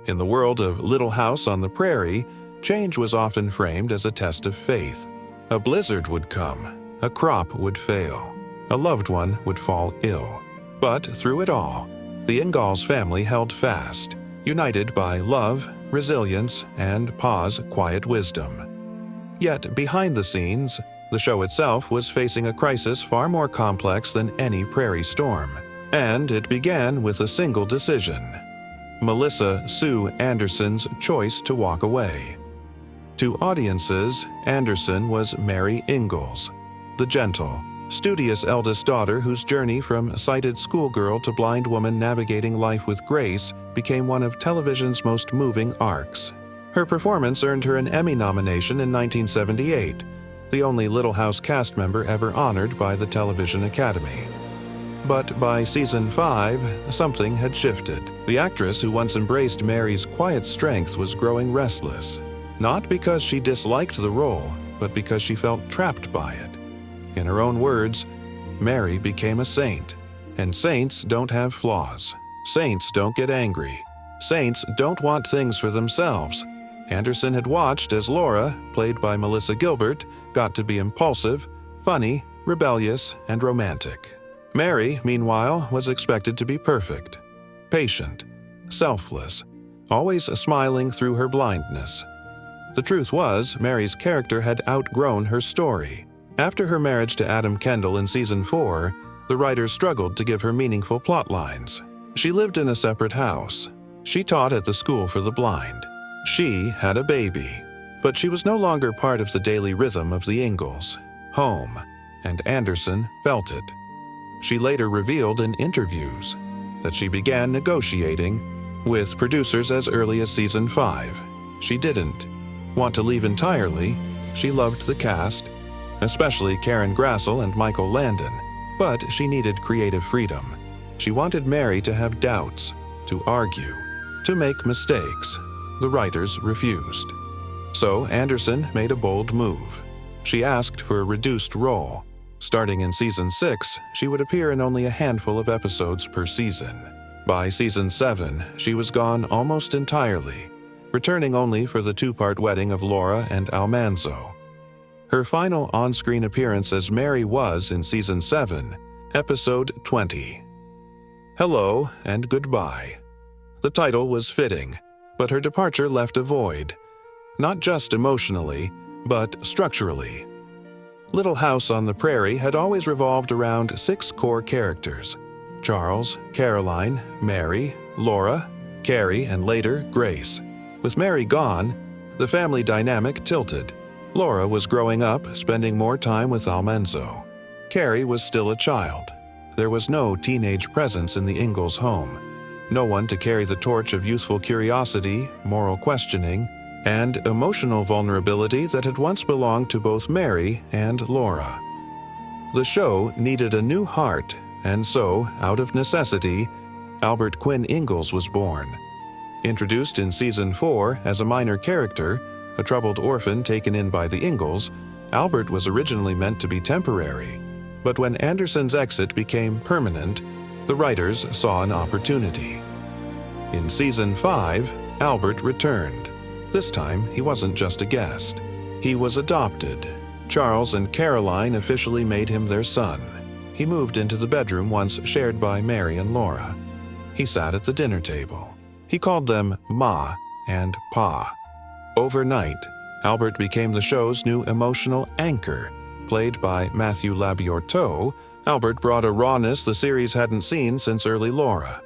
In the world of Little House on the Prairie, change was often framed as a test of faith. A blizzard would come, a crop would fail, a loved one would fall ill. But through it all, the Ingalls family held fast, united by love, resilience, and Pa's quiet wisdom. Yet behind the scenes, the show itself was facing a crisis far more complex than any prairie storm. And it began with a single decision: Melissa Sue Anderson's choice to walk away. To audiences, Anderson was Mary Ingalls, the gentle, studious eldest daughter whose journey from sighted schoolgirl to blind woman navigating life with grace became one of television's most moving arcs. Her performance earned her an Emmy nomination in 1978, the only Little House cast member ever honored by the Television Academy. But by season 5, something had shifted. The actress who once embraced Mary's quiet strength was growing restless, not because she disliked the role, but because she felt trapped by it. In her own words, Mary became a saint, and saints don't have flaws. Saints don't get angry. Saints don't want things for themselves. Anderson had watched as Laura, played by Melissa Gilbert, got to be impulsive, funny, rebellious, and romantic. Mary, meanwhile, was expected to be perfect, patient, selfless, always smiling through her blindness. The truth was, Mary's character had outgrown her story. After her marriage to Adam Kendall in season 4, the writers struggled to give her meaningful plot lines. She lived in a separate house. She taught at the school for the blind. She had a baby. But she was no longer part of the daily rhythm of the Ingalls, home, and Anderson felt it. She later revealed in interviews that she began negotiating with producers as early as season 5. She didn't want to leave entirely. She loved the cast, especially Karen Grassel and Michael Landon, but she needed creative freedom. She wanted Mary to have doubts, to argue, to make mistakes. The writers refused. So Anderson made a bold move. She asked for a reduced role. Starting in season 6, she would appear in only a handful of episodes per season. By season 7, she was gone almost entirely, returning only for the 2-part wedding of Laura and Almanzo. Her final on-screen appearance as Mary was in season 7, episode 20. Hello and Goodbye. The title was fitting, but her departure left a void, not just emotionally, but structurally. Little House on the Prairie had always revolved around 6 core characters: Charles, Caroline, Mary, Laura, Carrie, and later Grace. With Mary gone, the family dynamic tilted. Laura was growing up, spending more time with Almanzo. Carrie was still a child. There was no teenage presence in the Ingalls home. No one to carry the torch of youthful curiosity, moral questioning, and emotional vulnerability that had once belonged to both Mary and Laura. The show needed a new heart, and so, out of necessity, Albert Quinn Ingalls was born. Introduced in season 4 as a minor character, a troubled orphan taken in by the Ingalls, Albert was originally meant to be temporary. But when Anderson's exit became permanent, the writers saw an opportunity. In season 5, Albert returned. This time, he wasn't just a guest. He was adopted. Charles and Caroline officially made him their son. He moved into the bedroom once shared by Mary and Laura. He sat at the dinner table. He called them Ma and Pa. Overnight, Albert became the show's new emotional anchor. Played by Matthew Labiorteaux, Albert brought a rawness the series hadn't seen since early Laura.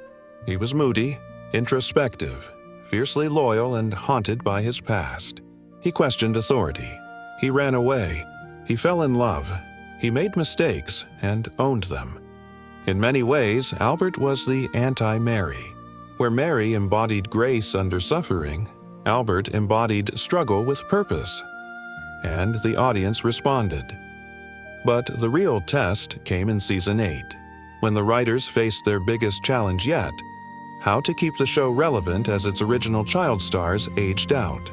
He was moody, introspective, fiercely loyal, and haunted by his past. He questioned authority. He ran away. He fell in love. He made mistakes and owned them. In many ways, Albert was the anti-Mary. Where Mary embodied grace under suffering, Albert embodied struggle with purpose. And the audience responded. But the real test came in season 8, when the writers faced their biggest challenge yet: how to keep the show relevant as its original child stars aged out.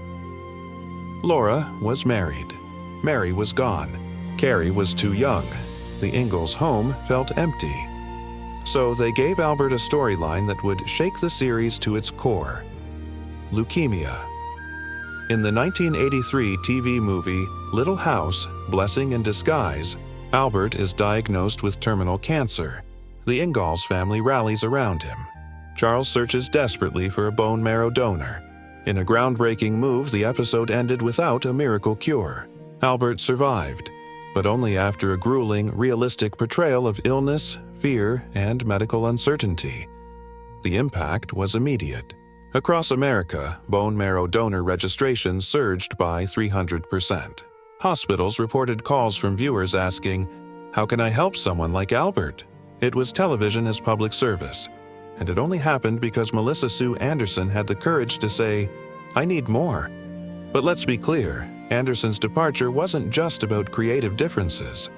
Laura was married. Mary was gone. Carrie was too young. The Ingalls home felt empty. So they gave Albert a storyline that would shake the series to its core. leukemia. In the 1983 TV movie Little House, Blessing in Disguise, Albert is diagnosed with terminal cancer. The Ingalls family rallies around him. Charles searches desperately for a bone marrow donor. In a groundbreaking move, the episode ended without a miracle cure. Albert survived, but only after a grueling, realistic portrayal of illness, fear, and medical uncertainty. The impact was immediate. Across America, bone marrow donor registrations surged by 300%. Hospitals reported calls from viewers asking, "How can I help someone like Albert?" It was television as public service, and it only happened because Melissa Sue Anderson had the courage to say, "I need more." But let's be clear, Anderson's departure wasn't just about creative differences.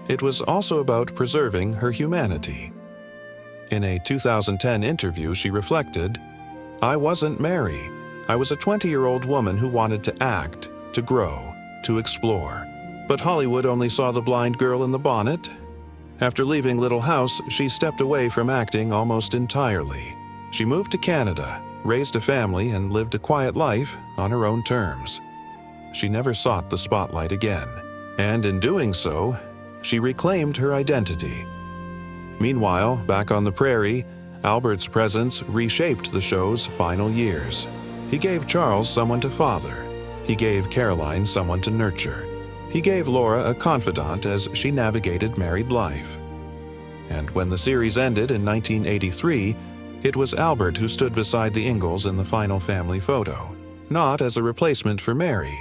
It was also about preserving her humanity. In a 2010 interview, she reflected, "I wasn't Mary. I was a 20-year-old woman who wanted to act, to grow, to explore. But Hollywood only saw the blind girl in the bonnet." After leaving Little House, she stepped away from acting almost entirely. She moved to Canada, raised a family, and lived a quiet life on her own terms. She never sought the spotlight again, and in doing so, she reclaimed her identity. Meanwhile, back on the prairie, Albert's presence reshaped the show's final years. He gave Charles someone to father. He gave Caroline someone to nurture. He gave Laura a confidant as she navigated married life. And when the series ended in 1983, it was Albert who stood beside the Ingalls in the final family photo, not as a replacement for Mary,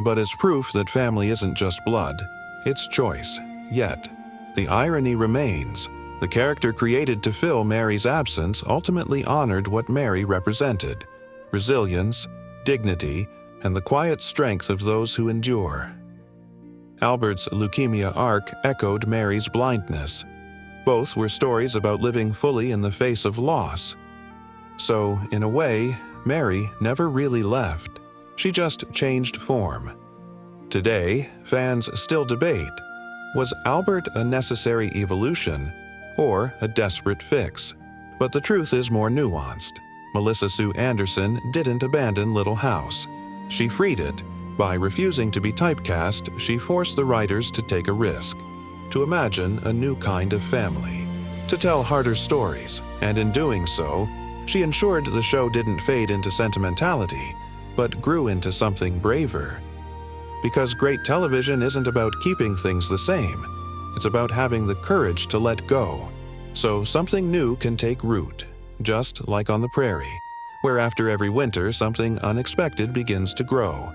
but as proof that family isn't just blood, it's choice. Yet, the irony remains. The character created to fill Mary's absence ultimately honored what Mary represented: resilience, dignity, and the quiet strength of those who endure. Albert's leukemia arc echoed Mary's blindness. Both were stories about living fully in the face of loss. So, in a way, Mary never really left. She just changed form. Today, fans still debate, was Albert a necessary evolution or a desperate fix? But the truth is more nuanced. Melissa Sue Anderson didn't abandon Little House. She freed it. By refusing to be typecast, she forced the writers to take a risk, to imagine a new kind of family, to tell harder stories, and in doing so, she ensured the show didn't fade into sentimentality, but grew into something braver. Because great television isn't about keeping things the same, it's about having the courage to let go, so something new can take root, just like on the prairie, where after every winter something unexpected begins to grow.